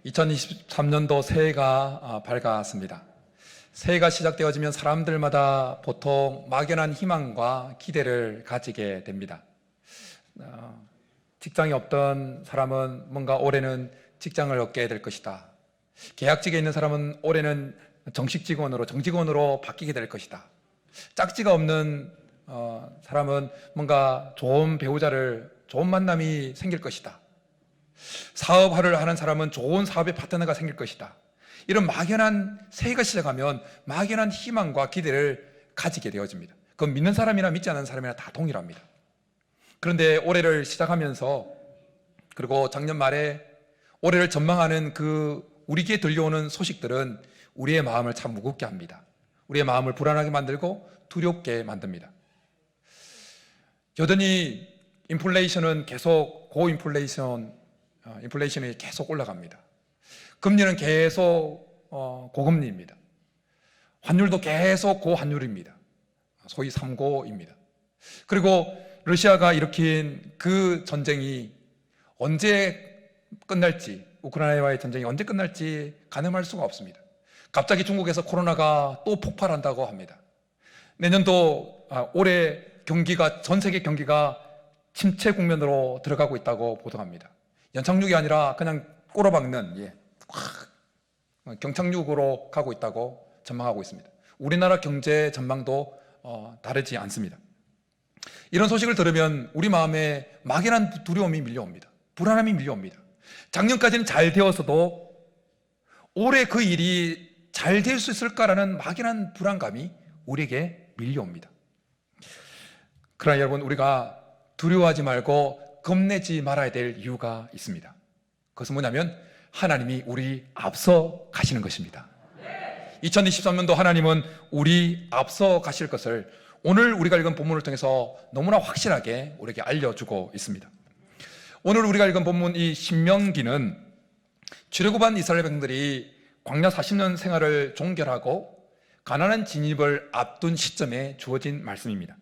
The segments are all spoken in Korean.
2023년도 새해가 밝았습니다. 새해가 시작되어지면 사람들마다 보통 막연한 희망과 기대를 가지게 됩니다. 직장이 없던 사람은 뭔가 올해는 직장을 얻게 될 것이다. 계약직에 있는 사람은 올해는 정직원으로 바뀌게 될 것이다. 짝지가 없는 사람은 뭔가 좋은 좋은 만남이 생길 것이다. 사업을 하는 사람은 좋은 사업의 파트너가 생길 것이다. 이런 새해가 시작하면 막연한 희망과 기대를 가지게 되어집니다. 그건 믿는 사람이나 믿지 않는 사람이나 다 동일합니다. 그런데 올해를 시작하면서, 그리고 작년 말에 올해를 전망하는 우리에게 들려오는 소식들은 우리의 마음을 참 무겁게 합니다. 우리의 마음을 불안하게 만들고 두렵게 만듭니다. 여전히 인플레이션은 계속 인플레이션이 계속 올라갑니다. 금리는 계속 고금리입니다. 환율도 계속 고환율입니다. 소위 3고입니다. 그리고 러시아가 일으킨 그 전쟁이 언제 끝날지, 우크라이나와의 전쟁이 언제 끝날지 가늠할 수가 없습니다. 갑자기 중국에서 코로나가 또 폭발한다고 합니다. 올해 전 세계 경기가 침체 국면으로 들어가고 있다고 보도합니다. 연착륙이 아니라 그냥 꼬라박는 경착륙으로 가고 있다고 전망하고 있습니다. 우리나라 경제 전망도 다르지 않습니다. 이런 소식을 들으면 우리 마음에 막연한 두려움이 밀려옵니다. 불안함이 밀려옵니다. 작년까지는 잘 되었어도 올해 그 일이 잘 될 수 있을까라는 막연한 불안감이 우리에게 밀려옵니다. 그러나 여러분, 우리가 두려워하지 말고 겁내지 말아야 될 이유가 있습니다. 그것은 뭐냐면 하나님이 우리 앞서 가시는 것입니다. 2023년도 하나님은 우리 앞서 가실 것을 오늘 우리가 읽은 본문을 통해서 너무나 확실하게 우리에게 알려주고 있습니다. 오늘 우리가 읽은 본문 이 신명기는 출애굽한 이스라엘 백성들이 광야 40년 생활을 종결하고 가나안 진입을 앞둔 시점에 주어진 말씀입니다.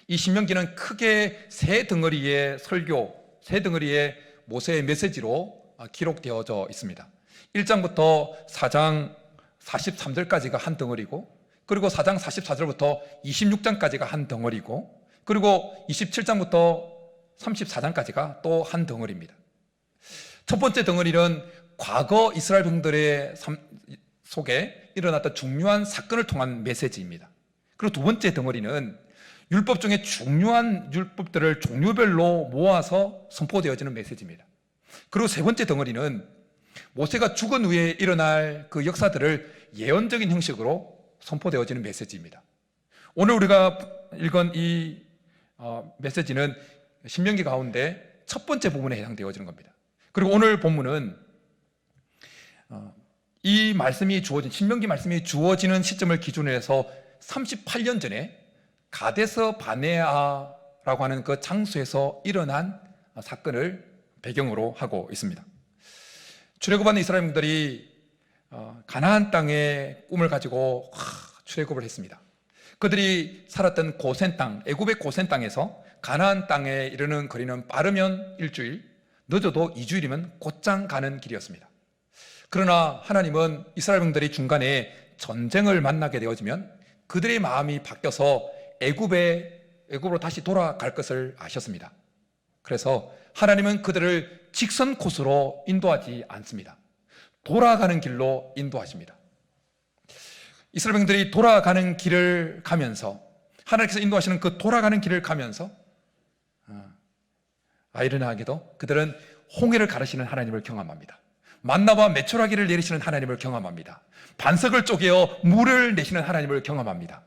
이 신명기는 크게 세 덩어리의 모세의 메시지로 기록되어져 있습니다. 1장부터 4장 43절까지가 한 덩어리고, 그리고 4장 44절부터 26장까지가 한 덩어리고, 그리고 27장부터 34장까지가 또 한 덩어리입니다. 첫 번째 덩어리는 과거 이스라엘 백성들의 속에 일어났던 중요한 사건을 통한 메시지입니다. 그리고 두 번째 덩어리는 율법 중에 중요한 율법들을 종류별로 모아서 선포되어지는 메시지입니다. 그리고 세 번째 덩어리는 모세가 죽은 후에 일어날 그 역사들을 예언적인 형식으로 선포되어지는 메시지입니다. 오늘 우리가 읽은 이 메시지는 신명기 가운데 첫 번째 부분에 해당되어지는 겁니다. 그리고 오늘 본문은 이 말씀이 신명기 말씀이 주어지는 시점을 기준으로 해서 38년 전에 가데스 바네아라고 하는 그 장소에서 일어난 사건을 배경으로 하고 있습니다. 출애굽한 이스라엘인들이 가나안 땅의 꿈을 가지고 출애굽을 했습니다. 그들이 살았던 고센 땅, 애굽의 고센 땅에서 가나안 땅에 이르는 거리는 빠르면 일주일, 늦어도 2주일이면 곧장 가는 길이었습니다. 그러나 하나님은 이스라엘 백성들이 중간에 전쟁을 만나게 되어지면 그들의 마음이 바뀌어서 애굽으로 다시 돌아갈 것을 아셨습니다. 그래서 하나님은 그들을 직선 코스로 인도하지 않습니다. 돌아가는 길로 인도하십니다. 이스라엘 백성들이 돌아가는 길을 가면서, 하나님께서 인도하시는 그 돌아가는 길을 가면서 아이러니하게도 그들은 홍해를 가르시는 하나님을 경험합니다. 만나와 메추라기를 내리시는 하나님을 경험합니다. 반석을 쪼개어 물을 내시는 하나님을 경험합니다.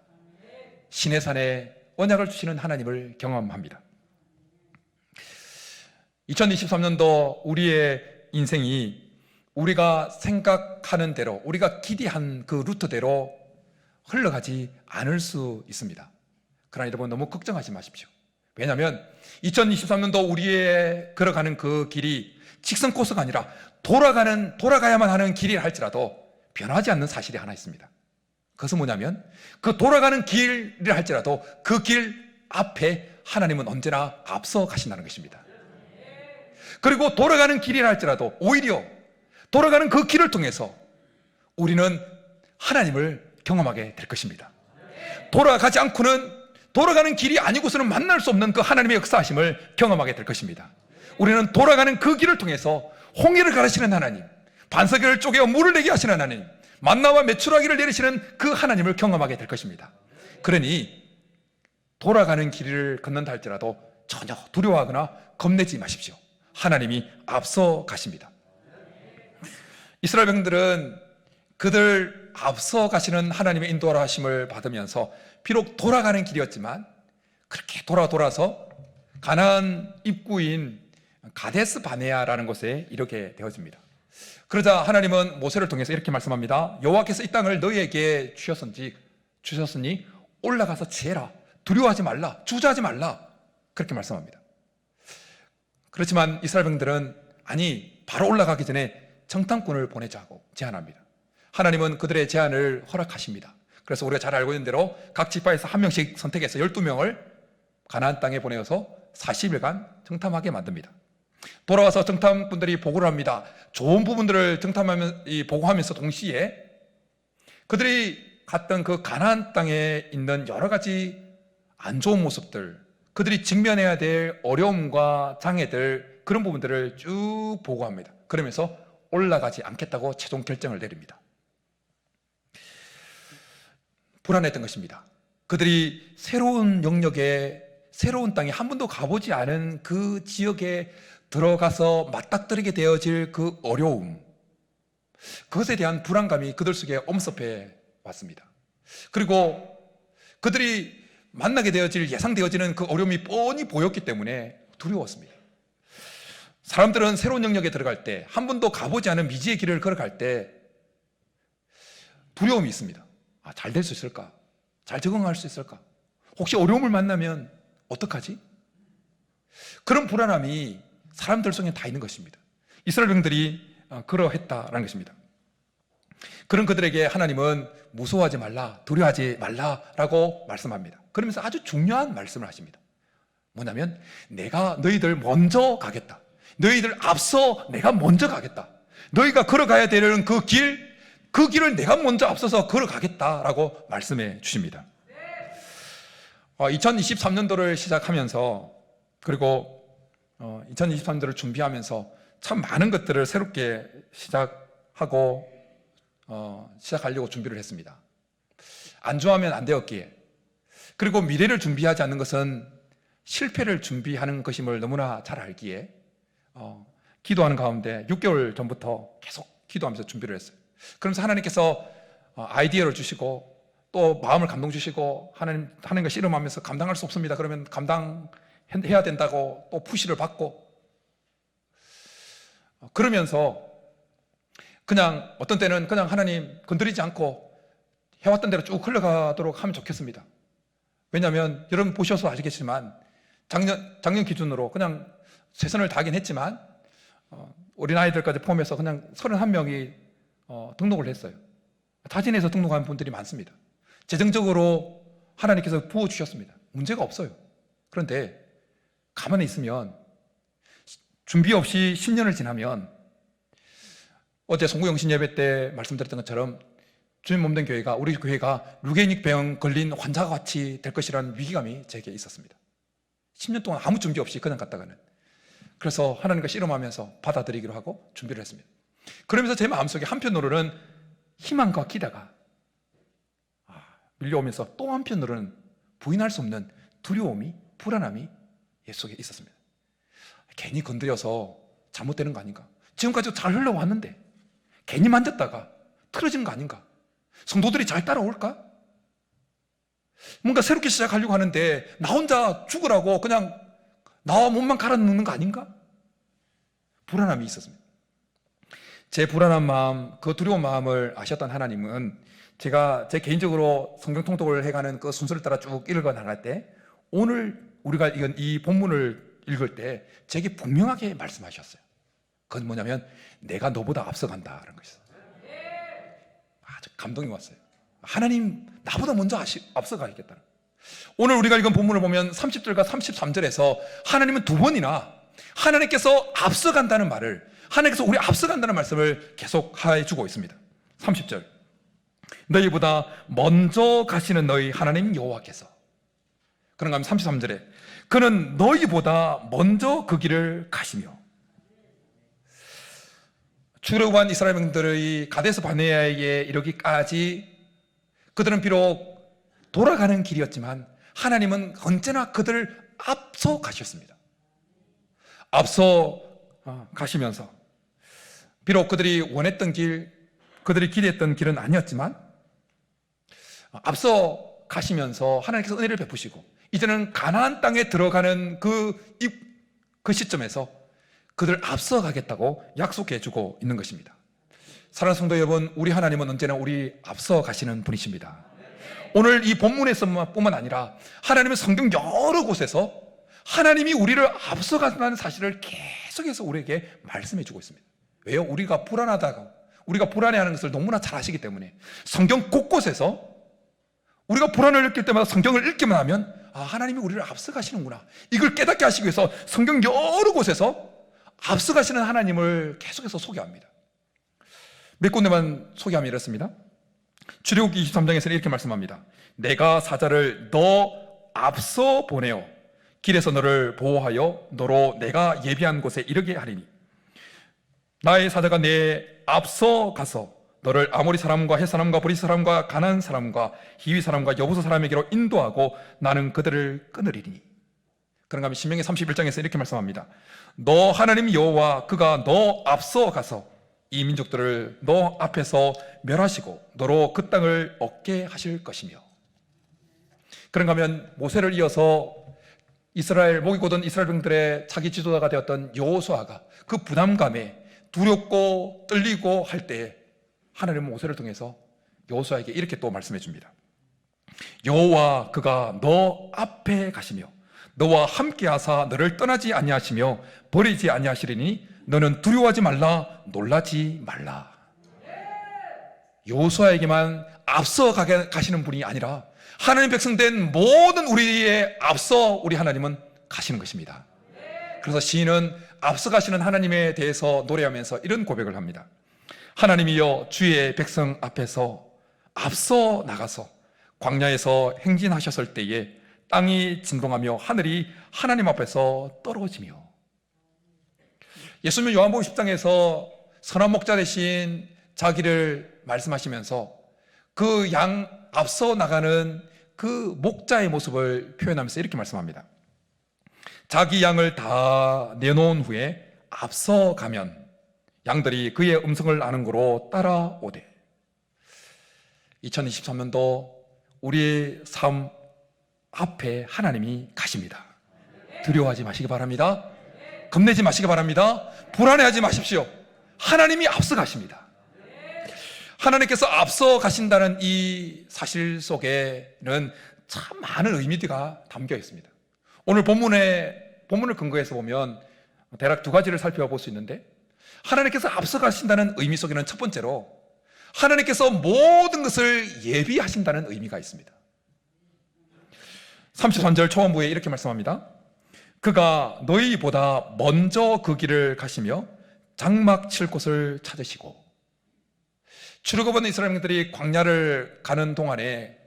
시내산에 언약을 주시는 하나님을 경험합니다. 2023년도 우리의 인생이 우리가 생각하는 대로, 우리가 기대한 그 루트대로 흘러가지 않을 수 있습니다. 그러나 여러분, 너무 걱정하지 마십시오. 왜냐하면 2023년도 우리의 걸어가는 그 길이 직선 코스가 아니라 돌아가야만 하는 길이라 할지라도 변하지 않는 사실이 하나 있습니다. 그것은 뭐냐면 그 돌아가는 길을 할지라도 그 길 앞에 하나님은 언제나 앞서 가신다는 것입니다. 그리고 돌아가는 길이라 할지라도 오히려 돌아가는 그 길을 통해서 우리는 하나님을 경험하게 될 것입니다. 돌아가지 않고는, 돌아가는 길이 아니고서는 만날 수 없는 그 하나님의 역사하심을 경험하게 될 것입니다. 우리는 돌아가는 그 길을 통해서 홍해를 가르시는 하나님, 반석을 쪼개어 물을 내게 하시는 하나님, 만나와 메추라기를 내리시는 그 하나님을 경험하게 될 것입니다. 그러니 돌아가는 길을 걷는다 할지라도 전혀 두려워하거나 겁내지 마십시오. 하나님이 앞서 가십니다. 이스라엘 백성들은 그들 앞서 가시는 하나님의 인도하심을 받으면서 비록 돌아가는 길이었지만 그렇게 돌아서 가나안 입구인 가데스 바네아라는 곳에 이르게 되어집니다. 그러자 하나님은 모세를 통해서 이렇게 말씀합니다. 여호와께서 이 땅을 너희에게 주셨으니 올라가서 지혜라. 두려워하지 말라. 주저하지 말라. 그렇게 말씀합니다. 그렇지만 이스라엘 백성들은 아니, 바로 올라가기 전에 정탐꾼을 보내자고 제안합니다. 하나님은 그들의 제안을 허락하십니다. 그래서 우리가 잘 알고 있는 대로 각 지파에서 한 명씩 선택해서 12명을 가나안 땅에 보내어서 40일간 정탐하게 만듭니다. 돌아와서 정탐꾼들이 보고를 합니다. 좋은 부분들을 보고하면서 동시에 그들이 갔던 그 가나안 땅에 있는 여러 가지 안 좋은 모습들, 그들이 직면해야 될 어려움과 장애들, 그런 부분들을 쭉 보고합니다. 그러면서 올라가지 않겠다고 최종 결정을 내립니다. 불안했던 것입니다. 그들이 새로운 영역에, 새로운 땅에 한 번도 가보지 않은 그 지역에 들어가서 맞닥뜨리게 되어질 그 어려움, 그것에 대한 불안감이 그들 속에 엄습해 왔습니다. 그리고 그들이 만나게 되어질, 예상되어지는 그 어려움이 뻔히 보였기 때문에 두려웠습니다. 사람들은 새로운 영역에 들어갈 때, 한 번도 가보지 않은 미지의 길을 걸어갈 때 두려움이 있습니다. 잘 될 수 있을까? 잘 적응할 수 있을까? 혹시 어려움을 만나면 어떡하지? 그런 불안함이 사람들 속에 다 있는 것입니다. 이스라엘 백성들이 그러했다라는 것입니다. 그런 그들에게 하나님은 무서워하지 말라, 두려워하지 말라라고 말씀합니다. 그러면서 아주 중요한 말씀을 하십니다. 뭐냐면 내가 너희들 먼저 가겠다. 너희들 앞서 내가 먼저 가겠다. 너희가 걸어가야 되는 그 길을 내가 먼저 앞서서 걸어가겠다라고 말씀해 주십니다. 2023년도를 시작하면서, 그리고 2023년도를 준비하면서 참 많은 것들을 새롭게 시작하려고 준비를 했습니다. 안주하면 안 되었기에, 그리고 미래를 준비하지 않는 것은 실패를 준비하는 것임을 너무나 잘 알기에 기도하는 가운데 6개월 전부터 계속 기도하면서 준비를 했어요. 그러면서 하나님께서 아이디어를 주시고 또 마음을 감동 주시고 하나님과 씨름하면서 감당할 수 없습니다. 그러면 감당해야 된다고 또 푸시를 받고, 그러면서 그냥 어떤 때는 그냥 하나님 건드리지 않고 해왔던 대로 쭉 흘러가도록 하면 좋겠습니다. 왜냐하면 여러분 보셔서 아시겠지만 작년 기준으로 그냥 최선을 다하긴 했지만 어린아이들까지 포함해서 그냥 31명이 등록을 했어요. 타진에서 등록한 분들이 많습니다. 재정적으로 하나님께서 부어주셨습니다. 문제가 없어요. 그런데 가만히 있으면, 준비 없이 10년을 지나면, 어제 송구영신 예배 때 말씀드렸던 것처럼 주님 몸된 교회가, 우리 교회가 루게닉 병 걸린 환자가 같이 될 것이라는 위기감이 제게 있었습니다. 10년 동안 아무 준비 없이 그냥 갔다가는. 그래서 하나님과 씨름하면서 받아들이기로 하고 준비를 했습니다. 그러면서 제 마음속에 한편으로는 희망과 기대가 밀려오면서, 또 한편으로는 부인할 수 없는 두려움이, 불안함이 예 속에 있었습니다. 괜히 건드려서 잘못되는 거 아닌가? 지금까지 잘 흘러왔는데 괜히 만졌다가 틀어지는 거 아닌가? 성도들이 잘 따라올까? 뭔가 새롭게 시작하려고 하는데 나 혼자 죽으라고 그냥 나와 몸만 갈아 넣는 거 아닌가? 불안함이 있었습니다. 제 불안한 마음, 그 두려운 마음을 아셨던 하나님은 제가 제 개인적으로 성경 통독을 해가는 그 순서를 따라 쭉 읽어 나갈 때, 오늘 우리가 이 본문을 읽을 때 제게 분명하게 말씀하셨어요. 그건 뭐냐면 내가 너보다 앞서간다라는 것이었어요. 아주 감동이 왔어요. 하나님 나보다 먼저 앞서가겠다. 오늘 우리가 읽은 본문을 보면 30절과 33절에서 하나님은 두 번이나 하나님께서 앞서간다는 말을, 하나님께서 우리 앞서간다는 말씀을 계속 해주고 있습니다. 30절, 너희보다 먼저 가시는 너희 하나님 여호와께서. 그런가 하면 33절에 그는 너희보다 먼저 그 길을 가시며. 출애굽한 이스라엘 백성들의 가데스 바네아에 이르기까지 그들은 비록 돌아가는 길이었지만 하나님은 언제나 그들을 앞서 가셨습니다. 앞서 가시면서 비록 그들이 원했던 길, 그들이 기대했던 길은 아니었지만 앞서 가시면서 하나님께서 은혜를 베푸시고 이제는 가나안 땅에 들어가는 그 시점에서 그들 앞서 가겠다고 약속해 주고 있는 것입니다. 사랑하는 성도 여러분, 우리 하나님은 언제나 우리 앞서 가시는 분이십니다. 오늘 이 본문에서뿐만 아니라 하나님은 성경 여러 곳에서 하나님이 우리를 앞서 간다는 사실을 계속해서 우리에게 말씀해 주고 있습니다. 왜요? 우리가 불안하다고, 우리가 불안해하는 것을 너무나 잘 아시기 때문에 성경 곳곳에서 우리가 불안을 느낄 때마다 성경을 읽기만 하면 하나님이 우리를 앞서 가시는구나, 이걸 깨닫게 하시기 위해서 성경 여러 곳에서 앞서 가시는 하나님을 계속해서 소개합니다. 몇 군데만 소개하면 이렇습니다. 출애굽기 23장에서는 이렇게 말씀합니다. 내가 사자를 너 앞서 보내어 길에서 너를 보호하여 너로 내가 예비한 곳에 이르게 하리니 나의 사자가 내 앞서 가서 너를 아모리 사람과 헷 사람과 브리스 사람과 가나안 사람과 히위 사람과 여부스 사람에게로 인도하고 나는 그들을 끊으리니. 그런가 하면 신명기 31장에서 이렇게 말씀합니다. 너 하나님 여호와 그가 너 앞서 가서 이 민족들을 너 앞에서 멸하시고 너로 그 땅을 얻게 하실 것이며. 그런가 하면 모세를 이어서 목이 곧은 이스라엘 백성들의 차기 지도자가 되었던 여호수아가 그 부담감에 두렵고 떨리고 할 때에 하나님은 모세를 통해서 여호수아에게 이렇게 또 말씀해 줍니다. 여호와 그가 너 앞에 가시며 너와 함께 하사 너를 떠나지 아니하시며 버리지 아니하시리니 너는 두려워하지 말라, 놀라지 말라. 여호수아에게만 앞서 가시는 분이 아니라 하나님 백성된 모든 우리의 앞서 우리 하나님은 가시는 것입니다. 그래서 시인은 앞서 가시는 하나님에 대해서 노래하면서 이런 고백을 합니다. 하나님이여 주의 백성 앞에서 앞서 나가서 광야에서 행진하셨을 때에 땅이 진동하며 하늘이 하나님 앞에서 떨어지며. 예수님은 요한복음 10장에서 선한 목자 대신 자기를 말씀하시면서 그 양 앞서 나가는 그 목자의 모습을 표현하면서 이렇게 말씀합니다. 자기 양을 다 내놓은 후에 앞서 가면 양들이 그의 음성을 아는 거로 따라오되. 2023년도 우리의 삶 앞에 하나님이 가십니다. 두려워하지 마시기 바랍니다. 겁내지 마시기 바랍니다. 불안해하지 마십시오. 하나님이 앞서 가십니다. 하나님께서 앞서 가신다는 이 사실 속에는 참 많은 의미가 담겨 있습니다. 오늘 본문을 근거해서 보면 대략 두 가지를 살펴볼 수 있는데, 하나님께서 앞서 가신다는 의미 속에는 첫 번째로 하나님께서 모든 것을 예비하신다는 의미가 있습니다. 33절 초반부에 이렇게 말씀합니다. 그가 너희보다 먼저 그 길을 가시며 장막 칠 곳을 찾으시고. 출애굽한 이스라엘인들이 광야를 가는 동안에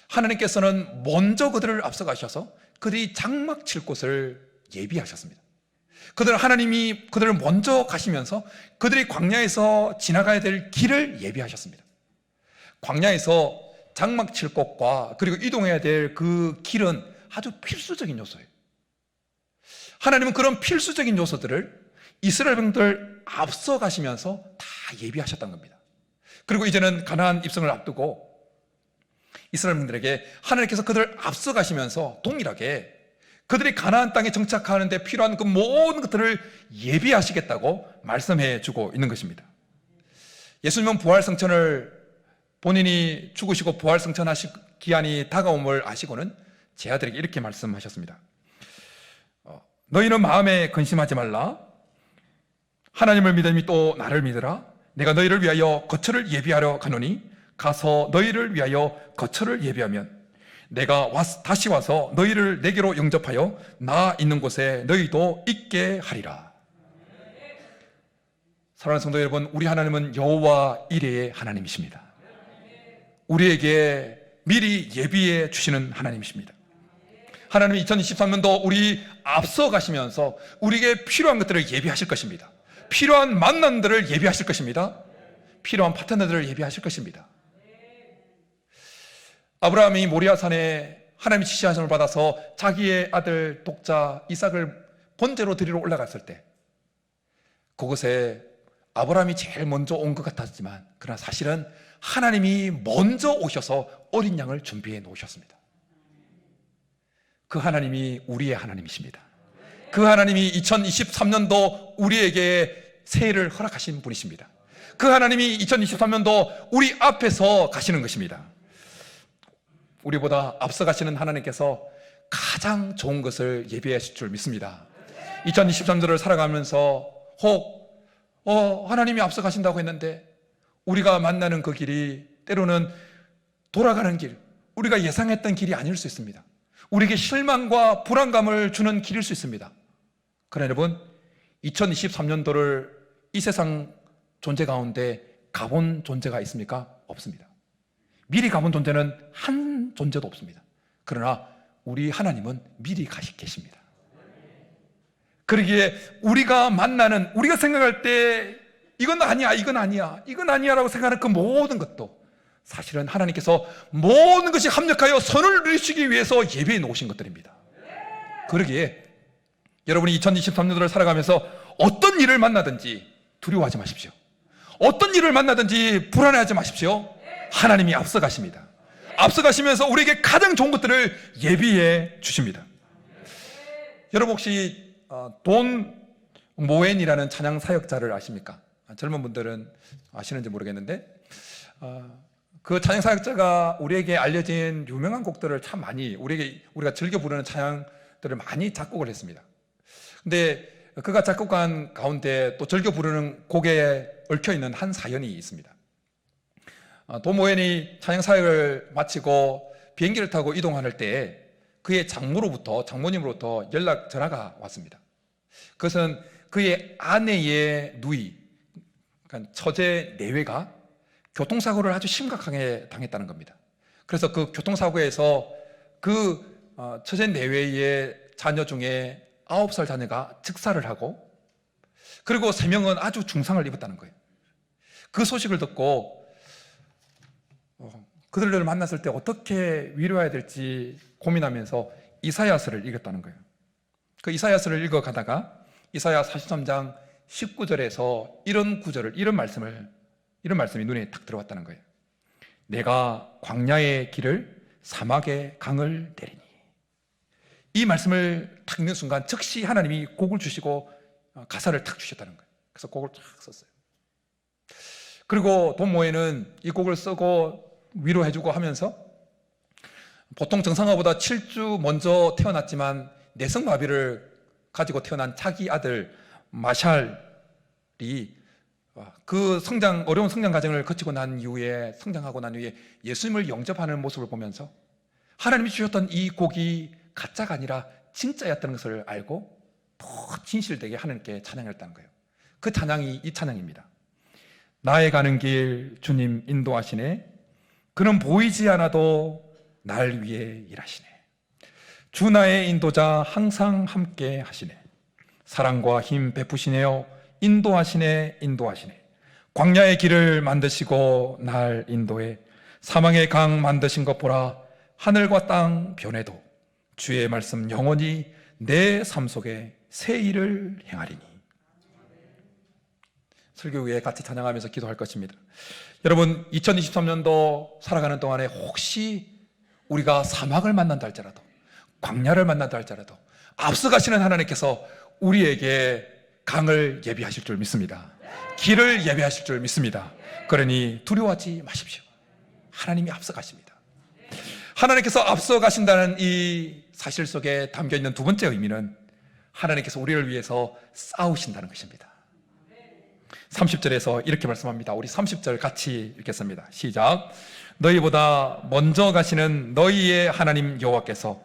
하나님께서는 먼저 그들을 앞서 가셔서 그들이 장막 칠 곳을 예비하셨습니다. 하나님이 그들을 먼저 가시면서 그들이 광야에서 지나가야 될 길을 예비하셨습니다. 광야에서 장막 칠 곳과 그리고 이동해야 될 그 길은 아주 필수적인 요소예요. 하나님은 그런 필수적인 요소들을 이스라엘 백성들 앞서 가시면서 다 예비하셨던 겁니다. 그리고 이제는 가나안 입성을 앞두고 이스라엘 백성들에게 하나님께서 그들을 앞서 가시면서 동일하게 그들이 가나안 땅에 정착하는 데 필요한 그 모든 것들을 예비하시겠다고 말씀해 주고 있는 것입니다. 예수님은 부활성천을 본인이 죽으시고 부활성천하실 기한이 다가옴을 아시고는 제 아들에게 이렇게 말씀하셨습니다. 너희는 마음에 근심하지 말라. 하나님을 믿음이 또 나를 믿으라. 내가 너희를 위하여 거처를 예비하러 가노니 가서 너희를 위하여 거처를 예비하면 내가 다시 와서 너희를 내게로 영접하여 나 있는 곳에 너희도 있게 하리라. 사랑하는 성도 여러분, 우리 하나님은 여호와 이레의 하나님이십니다. 우리에게 미리 예비해 주시는 하나님이십니다. 하나님이 2023년도 우리 앞서 가시면서 우리에게 필요한 것들을 예비하실 것입니다. 필요한 만남들을 예비하실 것입니다. 필요한 파트너들을 예비하실 것입니다. 아브라함이 모리아산에 하나님의 지시하심을 받아서 자기의 아들 독자 이삭을 번제로 드리러 올라갔을 때 그곳에 아브라함이 제일 먼저 온 것 같았지만 그러나 사실은 하나님이 먼저 오셔서 어린 양을 준비해 놓으셨습니다. 그 하나님이 우리의 하나님이십니다. 그 하나님이 2023년도 우리에게 새해를 허락하신 분이십니다. 그 하나님이 2023년도 우리 앞에서 가시는 것입니다. 우리보다 앞서 가시는 하나님께서 가장 좋은 것을 예비하실 줄 믿습니다. 2023년도를 살아가면서 혹 하나님이 앞서 가신다고 했는데 우리가 만나는 그 길이 때로는 돌아가는 길, 우리가 예상했던 길이 아닐 수 있습니다. 우리에게 실망과 불안감을 주는 길일 수 있습니다. 그러나 여러분, 2023년도를 이 세상 존재 가운데 가본 존재가 있습니까? 없습니다. 미리 가본 존재는 한 존재도 없습니다. 그러나 우리 하나님은 미리 계십니다. 그러기에 우리가 만나는, 우리가 생각할 때 이건 아니야, 이건 아니야, 이건 아니야 라고 생각하는 그 모든 것도 사실은 하나님께서 모든 것이 합력하여 선을 이루시기 위해서 예비해 놓으신 것들입니다. 그러기에 여러분이 2023년도를 살아가면서 어떤 일을 만나든지 두려워하지 마십시오. 어떤 일을 만나든지 불안해하지 마십시오. 하나님이 앞서 가십니다. 앞서 가시면서 우리에게 가장 좋은 것들을 예비해 주십니다. 여러분 혹시 돈 모엔이라는 찬양 사역자를 아십니까? 젊은 분들은 아시는지 모르겠는데 그 찬양 사역자가 우리에게 알려진 유명한 곡들을 참 많이 우리가 즐겨 부르는 찬양들을 많이 작곡을 했습니다. 근데 그가 작곡한 가운데 또 즐겨 부르는 곡에 얽혀 있는 한 사연이 있습니다. 돈 모엔이 찬양 사역을 마치고 비행기를 타고 이동할 때 그의 장모님으로부터 연락 전화가 왔습니다. 그것은 그의 아내의 누이, 그러니까 처제 내외가 교통사고를 아주 심각하게 당했다는 겁니다. 그래서 그 교통사고에서 그 처제 내외의 자녀 중에 9살 자녀가 즉사를 하고 그리고 3명은 아주 중상을 입었다는 거예요. 그 소식을 듣고 그들을 만났을 때 어떻게 위로해야 될지 고민하면서 이사야서를 읽었다는 거예요. 그 이사야서를 읽어가다가 이사야 43장 19절에서 이런 말씀이 눈에 딱 들어왔다는 거예요. 내가 광야의 길을 사막의 강을 내리니. 이 말씀을 딱 읽는 순간 즉시 하나님이 곡을 주시고 가사를 탁 주셨다는 거예요. 그래서 곡을 쫙 썼어요. 그리고 돈 모에는 이 곡을 쓰고 위로해주고 하면서 보통 정상화보다 7주 먼저 태어났지만 내성마비를 가지고 태어난 자기 아들 마샬이 그 어려운 성장 과정을 거치고 성장하고 난 이후에 예수님을 영접하는 모습을 보면서 하나님이 주셨던 이 곡이 가짜가 아니라 진짜였다는 것을 알고 더 진실되게 하나님께 찬양했다는 거예요. 그 찬양이 이 찬양입니다. 나의 가는 길 주님 인도하시네. 그는 보이지 않아도 날 위해 일하시네. 주 나의 인도자 항상 함께 하시네. 사랑과 힘 베푸시네요. 인도하시네. 광야의 길을 만드시고 날 인도해. 사망의 강 만드신 것 보라. 하늘과 땅 변해도 주의 말씀 영원히 내 삶 속에 새 일을 행하리니. 설교 후에 같이 찬양하면서 기도할 것입니다. 여러분 2023년도 살아가는 동안에 혹시 우리가 사막을 만난다 할지라도 광야를 만난다 할지라도 앞서가시는 하나님께서 우리에게 강을 예비하실 줄 믿습니다. 길을 예비하실 줄 믿습니다. 그러니 두려워하지 마십시오. 하나님이 앞서가십니다. 하나님께서 앞서가신다는 이 사실 속에 담겨있는 두 번째 의미는 하나님께서 우리를 위해서 싸우신다는 것입니다. 30절에서 이렇게 말씀합니다. 우리 30절 같이 읽겠습니다. 시작. 너희보다 먼저 가시는 너희의 하나님 여호와께서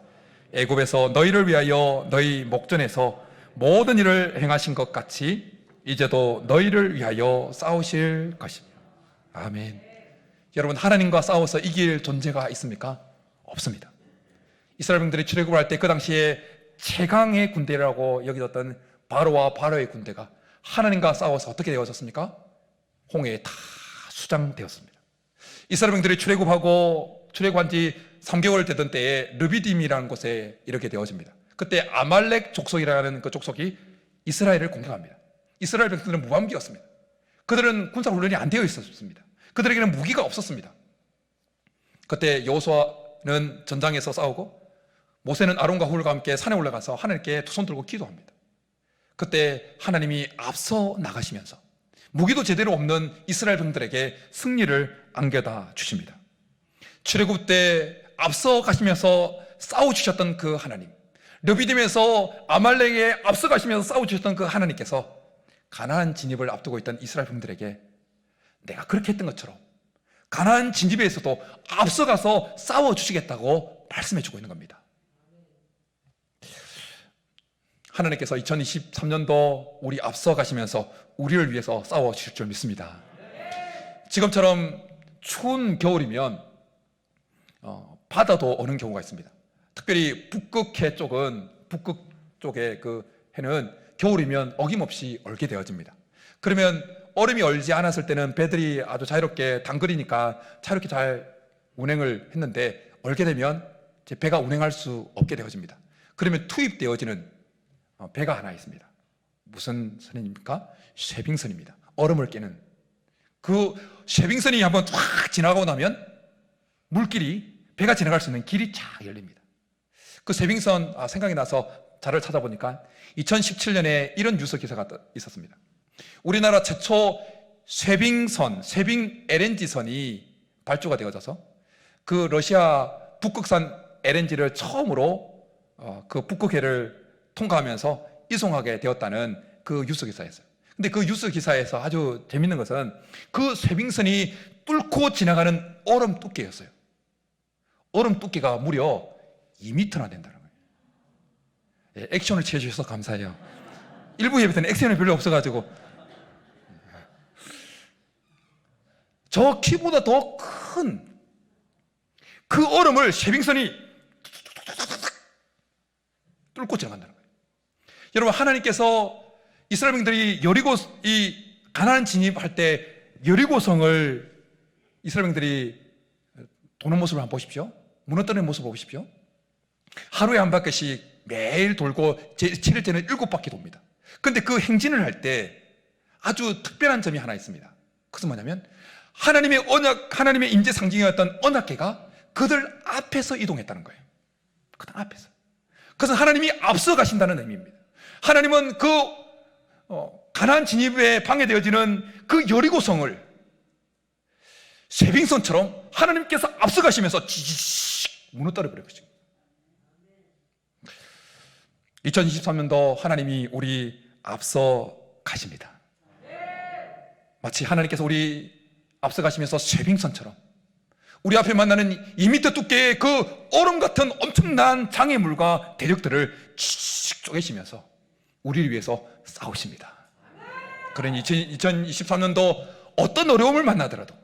애굽에서 너희를 위하여 너희 목전에서 모든 일을 행하신 것 같이 이제도 너희를 위하여 싸우실 것입니다. 아멘. 여러분, 하나님과 싸워서 이길 존재가 있습니까? 없습니다. 이스라엘 백성들이 출애굽을 할 때 그 당시에 최강의 군대라고 여겨졌던 바로와 바로의 군대가 하나님과 싸워서 어떻게 되어졌습니까? 홍해에 다 수장되었습니다. 이스라엘 백성들이 출애굽한 지 3개월 되던 때에 르비딤이라는 곳에 이렇게 되어집니다. 그때 아말렉 족속이라는 그 족속이 이스라엘을 공격합니다. 이스라엘 백성들은 무방비였습니다. 그들은 군사 훈련이 안 되어 있었습니다. 그들에게는 무기가 없었습니다. 그때 여호수아는 전장에서 싸우고 모세는 아론과 훌과 함께 산에 올라가서 하나님께 두 손 들고 기도합니다. 그때 하나님이 앞서 나가시면서 무기도 제대로 없는 이스라엘 백성들에게 승리를 안겨다 주십니다. 출애굽 때 앞서 가시면서 싸워주셨던 그 하나님, 르비딤에서 아말렉에 앞서 가시면서 싸워주셨던 그 하나님께서 가나안 진입을 앞두고 있던 이스라엘 백성들에게 내가 그렇게 했던 것처럼 가나안 진입에서도 앞서가서 싸워주시겠다고 말씀해주고 있는 겁니다. 하나님께서 2023년도 우리 앞서 가시면서 우리를 위해서 싸워주실 줄 믿습니다. 지금처럼 추운 겨울이면 바다도 오는 경우가 있습니다. 특별히 북극해 쪽은, 북극 쪽의 그 해는 겨울이면 어김없이 얼게 되어집니다. 그러면 얼음이 얼지 않았을 때는 배들이 아주 자유롭게 당거리니까 자유롭게 잘 운행을 했는데 얼게 되면 이제 배가 운행할 수 없게 되어집니다. 그러면 투입되어지는 배가 하나 있습니다. 무슨 선입니까? 쉐빙선입니다. 얼음을 깨는 그 쉐빙선이 한번 확 지나가고 나면 물길이, 배가 지나갈 수 있는 길이 쫙 열립니다. 그 쉐빙선 생각이 나서 자료를 찾아보니까 2017년에 이런 뉴스 기사가 있었습니다. 우리나라 최초 쉐빙선, 쉐빙 LNG선이 발주가 되어져서 그 러시아 북극산 LNG를 처음으로 그 북극해를 통과하면서 이송하게 되었다는 그 뉴스 기사였어요. 근데 그 뉴스 기사에서 아주 재밌는 것은 그 쉐빙선이 뚫고 지나가는 얼음 두께였어요. 얼음 두께가 무려 2m나 된다는 거예요. 예, 액션을 취해주셔서 감사해요. 일부 예배 때는 액션이 별로 없어가지고 저 키보다 더 큰 그 얼음을 쉐빙선이 뚫고 지나간다는 거예요. 여러분, 하나님께서 이스라엘 백성들이 가나안 진입할 때 여리고성을 이스라엘 백성들이 도는 모습을 한번 보십시오. 무너뜨리는 모습을 보십시오. 하루에 한 바퀴씩 매일 돌고 7일째는 7바퀴 돕니다. 그런데 그 행진을 할 때 아주 특별한 점이 하나 있습니다. 그것은 뭐냐면 하나님의 언약, 하나님의 임재 상징이었던 언약궤가 그들 앞에서 이동했다는 거예요. 그들 앞에서. 그것은 하나님이 앞서 가신다는 의미입니다. 하나님은 그 가나안 진입에 방해되어지는 그 여리고성을 쉐빙선처럼 하나님께서 앞서 가시면서 지지직 무너뜨려 버릴 것입니다. 2023년도 하나님이 우리 앞서 가십니다. 마치 하나님께서 우리 앞서 가시면서 쉐빙선처럼 우리 앞에 만나는 2m 두께의 그 얼음 같은 엄청난 장애물과 대적들을 칙 쪼개시면서 우리를 위해서 싸우십니다. 그러니 2023년도 어떤 어려움을 만나더라도,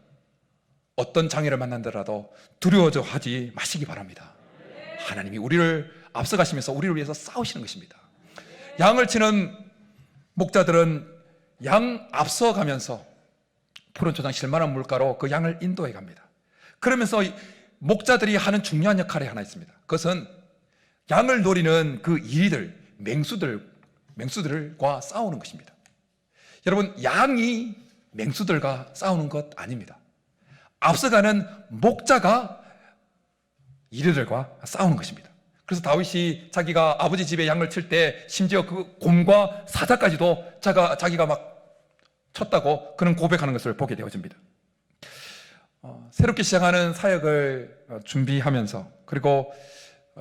어떤 장애를 만나더라도 두려워져 하지 마시기 바랍니다. 하나님이 우리를 앞서 가시면서 우리를 위해서 싸우시는 것입니다. 양을 치는 목자들은 양 앞서 가면서 푸른 초장 실만한 물가로 그 양을 인도해 갑니다. 그러면서 목자들이 하는 중요한 역할이 하나 있습니다. 그것은 양을 노리는 그 이리들, 맹수들과 싸우는 것입니다. 여러분, 양이 맹수들과 싸우는 것 아닙니다. 앞서가는 목자가 이리들과 싸우는 것입니다. 그래서 다윗이 자기가 아버지 집에 양을 칠 때 심지어 그 곰과 사자까지도 자기가 막 쳤다고 그런 고백하는 것을 보게 되어집니다. 새롭게 시작하는 사역을 준비하면서 그리고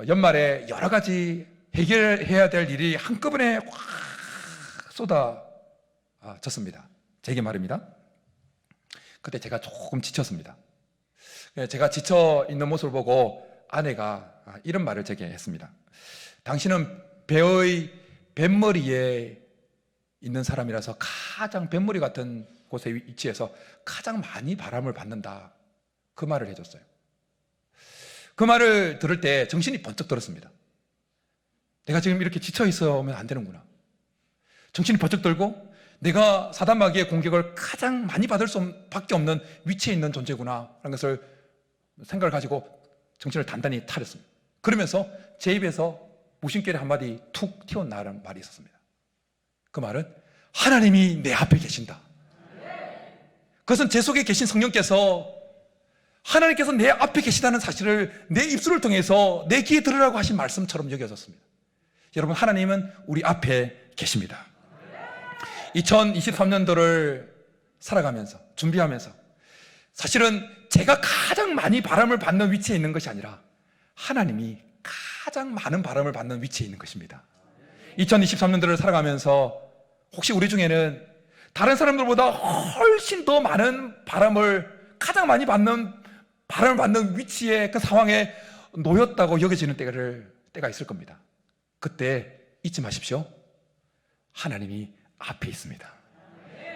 연말에 여러 가지 해결해야 될 일이 한꺼번에 확 쏟아졌습니다. 제게 말입니다. 그때 제가 조금 지쳤습니다. 제가 지쳐 있는 모습을 보고 아내가 이런 말을 제게 했습니다. 당신은 배의 뱃머리에 있는 사람이라서 가장 뱃머리 같은 곳에 위치해서 가장 많이 바람을 받는다. 그 말을 해줬어요. 그 말을 들을 때 정신이 번쩍 들었습니다. 내가 지금 이렇게 지쳐 있으면 안 되는구나. 정신이 번쩍 들고 내가 사단마귀의 공격을 가장 많이 받을 수밖에 없는 위치에 있는 존재구나 라는 것을 생각을 가지고 정신을 단단히 차렸습니다. 그러면서 제 입에서 무심결에 한마디 툭 튀어나오는 말이 있었습니다. 그 말은 하나님이 내 앞에 계신다. 그것은 제 속에 계신 성령께서 하나님께서 내 앞에 계시다는 사실을 내 입술을 통해서 내 귀에 들으라고 하신 말씀처럼 여겨졌습니다. 여러분, 하나님은 우리 앞에 계십니다. 2023년도를 살아가면서 준비하면서 사실은 제가 가장 많이 바람을 받는 위치에 있는 것이 아니라 하나님이 가장 많은 바람을 받는 위치에 있는 것입니다. 2023년도를 살아가면서 혹시 우리 중에는 다른 사람들보다 훨씬 더 많은 바람을 가장 많이 받는 바람을 받는 위치에 그 상황에 놓였다고 여겨지는 때가 있을 겁니다. 그때 잊지 마십시오. 하나님이 앞에 있습니다.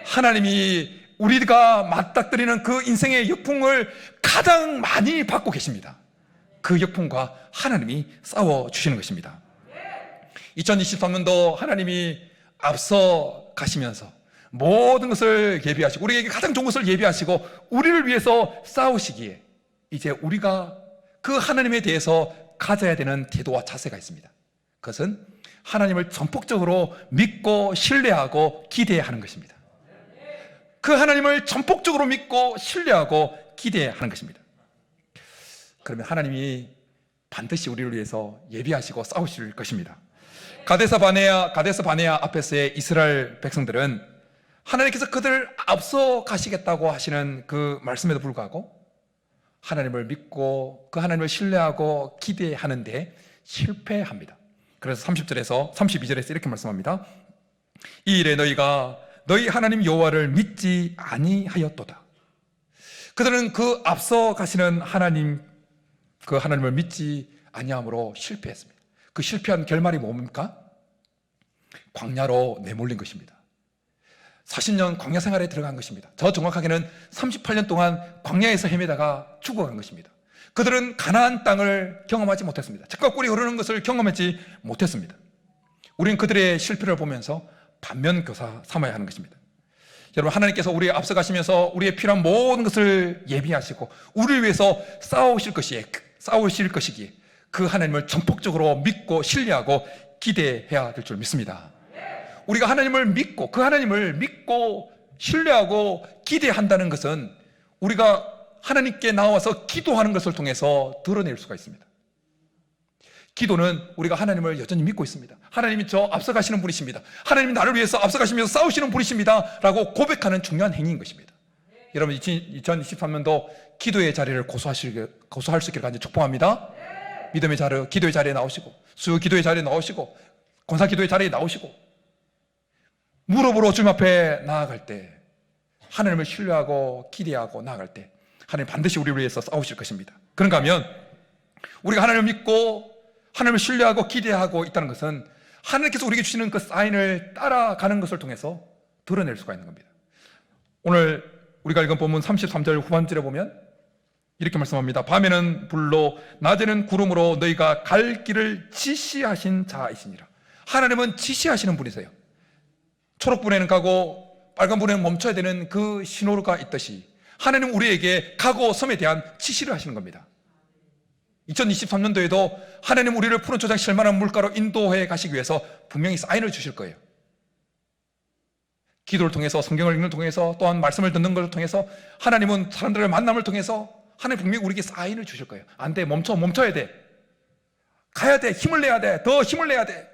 하나님이 우리가 맞닥뜨리는 그 인생의 역풍을 가장 많이 받고 계십니다. 그 역풍과 하나님이 싸워주시는 것입니다. 2023년도 하나님이 앞서 가시면서 모든 것을 예비하시고 우리에게 가장 좋은 것을 예비하시고 우리를 위해서 싸우시기에 이제 우리가 그 하나님에 대해서 가져야 되는 태도와 자세가 있습니다. 그것은 하나님을 전폭적으로 믿고 신뢰하고 기대하는 것입니다. 그 하나님을 전폭적으로 믿고 신뢰하고 기대하는 것입니다. 그러면 하나님이 반드시 우리를 위해서 예비하시고 싸우실 것입니다. 가데스 바네아 앞에서의 이스라엘 백성들은 하나님께서 그들을 앞서 가시겠다고 하시는 그 말씀에도 불구하고 하나님을 믿고 그 하나님을 신뢰하고 기대하는데 실패합니다. 그래서 32절에서 이렇게 말씀합니다. 이 일에 너희가 너희 하나님 여호와를 믿지 아니하였도다. 그들은 그 앞서 가시는 그 하나님을 믿지 아니함으로 실패했습니다. 그 실패한 결말이 뭡니까? 광야로 내몰린 것입니다. 40년 광야 생활에 들어간 것입니다. 더 정확하게는 38년 동안 광야에서 헤매다가 죽어간 것입니다. 그들은 가나안 땅을 경험하지 못했습니다. 젖과 꿀이 흐르는 것을 경험하지 못했습니다. 우리는 그들의 실패를 보면서 반면교사 삼아야 하는 것입니다. 여러분, 하나님께서 우리에 앞서가시면서 우리의 필요한 모든 것을 예비하시고 우리를 위해서 싸우실 것이기에 그 하나님을 전폭적으로 믿고 신뢰하고 기대해야 될 줄 믿습니다. 우리가 하나님을 믿고 그 하나님을 믿고 신뢰하고 기대한다는 것은 우리가 하나님께 나와서 기도하는 것을 통해서 드러낼 수가 있습니다. 기도는 우리가 하나님을 여전히 믿고 있습니다. 하나님이 저 앞서가시는 분이십니다. 하나님이 나를 위해서 앞서가시면서 싸우시는 분이십니다 라고 고백하는 중요한 행위인 것입니다. 여러분, 2023년도 기도의 자리를 고수할 수 있기를 간절히 축복합니다. 믿음의 자리, 기도의 자리에 나오시고 수요 기도의 자리에 나오시고 권사 기도의 자리에 나오시고 무릎으로 주님 앞에 나아갈 때 하나님을 신뢰하고 기대하고 나아갈 때 하나님 반드시 우리를 위해서 싸우실 것입니다. 그런가 하면 우리가 하나님을 믿고 하나님을 신뢰하고 기대하고 있다는 것은 하나님께서 우리에게 주시는 그 사인을 따라가는 것을 통해서 드러낼 수가 있는 겁니다. 오늘 우리가 읽은 본문 33절 후반절에 보면 이렇게 말씀합니다. 밤에는 불로 낮에는 구름으로 너희가 갈 길을 지시하신 자이시니라. 하나님은 지시하시는 분이세요. 초록불에는 가고 빨간불에는 멈춰야 되는 그 신호가 있듯이 하나님은 우리에게 가고 섬에 대한 지시를 하시는 겁니다. 2023년도에도 하나님 우리를 푸른 초장 실만한 물가로 인도해 가시기 위해서 분명히 사인을 주실 거예요. 기도를 통해서, 성경을 읽는 통해서, 또한 말씀을 듣는 것을 통해서 하나님은 사람들의 만남을 통해서 하나님 분명히 우리에게 사인을 주실 거예요. 안 돼, 멈춰야 돼, 가야 돼, 힘을 내야 돼, 더 힘을 내야 돼.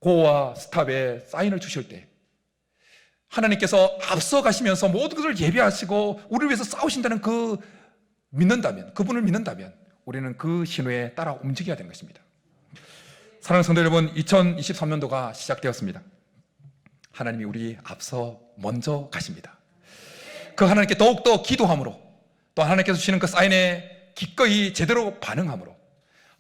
고와 스탑에 사인을 주실 때 하나님께서 앞서 가시면서 모든 것을 예비하시고 우리를 위해서 싸우신다는 그분을 믿는다면 우리는 그 신호에 따라 움직여야 되는 것입니다. 사랑하는 성도 여러분, 2023년도가 시작되었습니다. 하나님이 우리 앞서 먼저 가십니다. 그 하나님께 더욱더 기도함으로, 또 하나님께서 주시는 그 사인에 기꺼이 제대로 반응함으로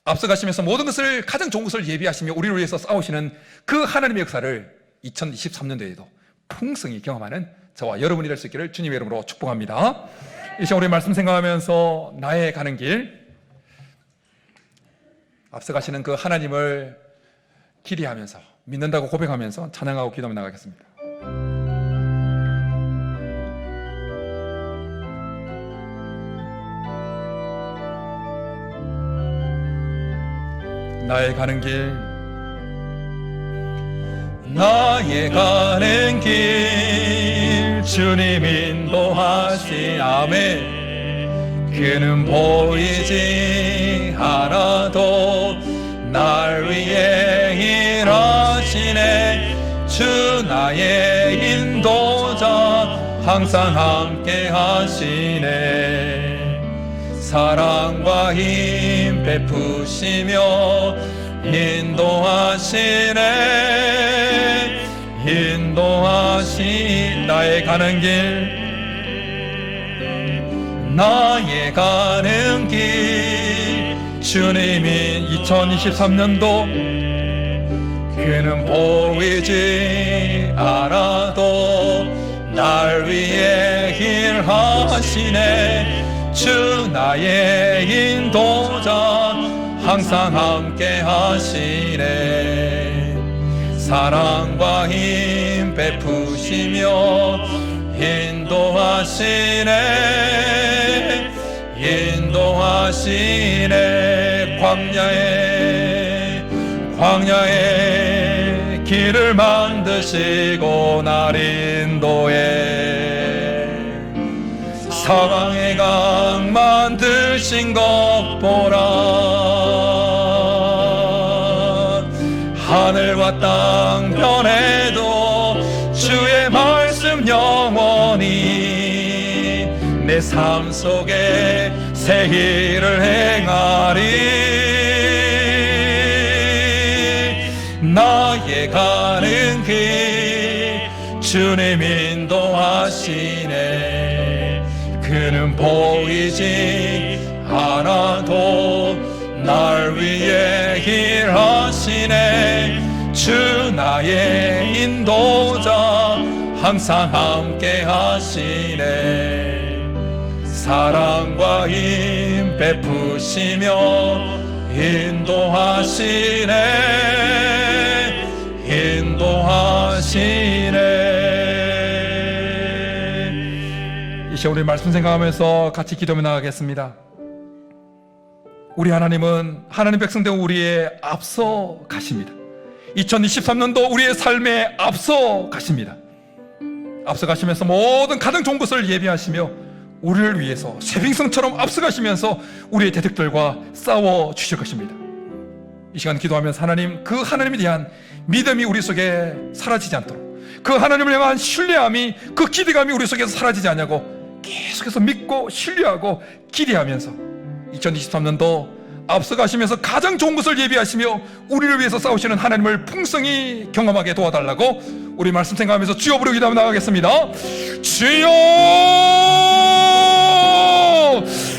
앞서가시면서 모든 것을, 가장 좋은 것을 예비하시며 우리를 위해서 싸우시는 그 하나님의 역사를 2023년도에도 풍성히 경험하는 저와 여러분이 될 수 있기를 주님의 이름으로 축복합니다. 이 시간 우리 말씀 생각하면서 나의 가는 길, 앞서가시는 그 하나님을 기대하면서, 믿는다고 고백하면서 찬양하고 기도하며 나가겠습니다. 나의 가는 길, 나의 가는 길, 주님 인도하시. 아멘. 그는 보이지 않아도 날 위해 일하시네. 주 나의 인도자, 항상 함께 하시네. 사랑과 힘 베푸시며 인도하시네. 인도하시. 나의 가는 길, 나의 가는 길, 주님이 2023년도 그는 보이지 않아도 날 위해 일하시네. 주 나의 인도자, 항상 함께 하시네. 사랑과 힘 베푸시며 인도하시네. 인도하시네. 광야에 길을 만드시고 날 인도해. 사방의 강 만드신 것 보라. 하늘과 땅 변해도 주의 말씀 영원히 내 삶 속에 새 일을 행하리. 나의 가는 길, 주님 인도하시네. 그는 보이지 않아도 날 위해 일하시네. 주 나의 인도자, 항상 함께 하시네. 사랑과 힘 베푸시며 인도하시네. 인도하시네. 이 시간 우리 말씀 생각하면서 같이 기도하며 나가겠습니다. 우리 하나님은 하나님 백성된 우리의 앞서 가십니다. 2023년도 우리의 삶에 앞서 가십니다. 앞서 가시면서 모든 가장 좋은 것을 예비하시며 우리를 위해서 쇠빙성처럼 앞서 가시면서 우리의 대적들과 싸워 주실 것입니다. 이 시간 기도하면서 하나님, 그 하나님에 대한 믿음이 우리 속에 사라지지 않도록, 그 하나님을 향한 신뢰함이, 그 기대감이 우리 속에서 사라지지 않냐고 계속해서 믿고 신뢰하고 기대하면서 2023년도 앞서가시면서 가장 좋은 것을 예비하시며 우리를 위해서 싸우시는 하나님을 풍성히 경험하게 도와달라고 우리 말씀 생각하면서 주여 부르고 기도하며 나가겠습니다. 주여!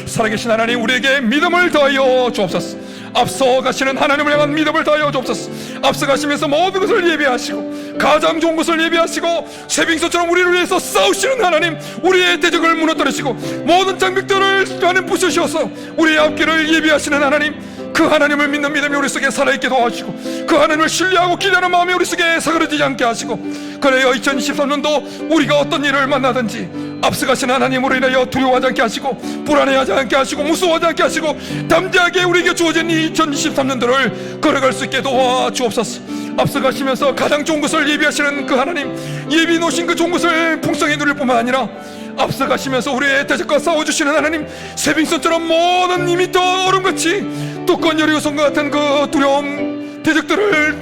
살아계신 하나님, 우리에게 믿음을 더하여 주옵소서. 앞서 가시는 하나님을 향한 믿음을 다하여 주옵소서. 앞서 가시면서 모든 것을 예비하시고 가장 좋은 것을 예비하시고 쇠빙소처럼 우리를 위해서 싸우시는 하나님, 우리의 대적을 무너뜨리시고 모든 장벽들을 하나님 부수셔서 우리의 앞길을 예비하시는 하나님, 그 하나님을 믿는 믿음이 우리 속에 살아있게 도와주시고 그 하나님을 신뢰하고 기대하는 마음이 우리 속에 사그러지지 않게 하시고, 그래요 2023년도 우리가 어떤 일을 만나든지 앞서가신 하나님으로 인하여 두려워하지 않게 하시고 불안해하지 않게 하시고 무서워하지 않게 하시고 담대하게 우리에게 주어진 이 2023년도를 걸어갈 수 있게 도와주옵소서. 앞서가시면서 가장 좋은 것을 예비하시는 그 하나님, 예비 놓으신 그 좋은 것을 풍성히 누릴 뿐만 아니라 앞서가시면서 우리의 대적과 싸워주시는 하나님, 쇠빙선처럼 모든 이미 더 얼음같이 두꺼운 여리고성과 같은 그 두려움 대적들을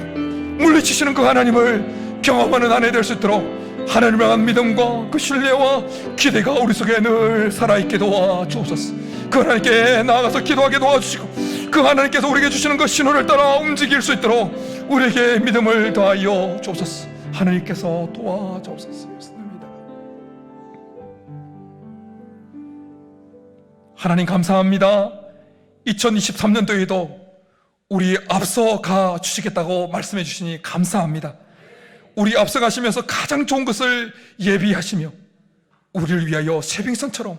물리치시는 그 하나님을 경험하는 한 해 될 수 있도록 하나님을 향한 믿음과 그 신뢰와 기대가 우리 속에 늘 살아있게 도와주옵소서. 그 하나님께 나아가서 기도하게 도와주시고 그 하나님께서 우리에게 주시는 그 신호를 따라 움직일 수 있도록 우리에게 믿음을 더하여 주옵소서. 하나님께서 도와주옵소서. 하나님 감사합니다. 2023년도에도 우리 앞서가 주시겠다고 말씀해 주시니 감사합니다. 우리 앞서가시면서 가장 좋은 것을 예비하시며 우리를 위하여 쇠빙선처럼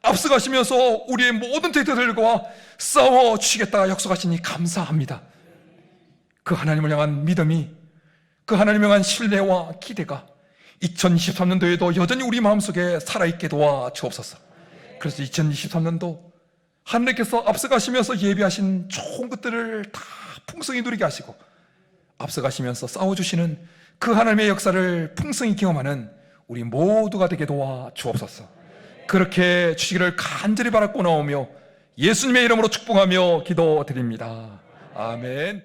앞서가시면서 우리의 모든 대적들과 싸워 주시겠다 약속하시니 감사합니다. 그 하나님을 향한 믿음이, 그 하나님을 향한 신뢰와 기대가 2023년도에도 여전히 우리 마음속에 살아있게 도와 주옵소서. 그래서 2023년도 하나님께서 앞서가시면서 예비하신 좋은 것들을 다 풍성히 누리게 하시고 앞서가시면서 싸워주시는 그 하나님의 역사를 풍성히 경험하는 우리 모두가 되게 도와 주옵소서. 그렇게 주시기를 간절히 바라고 나오며 예수님의 이름으로 축복하며 기도드립니다. 아멘.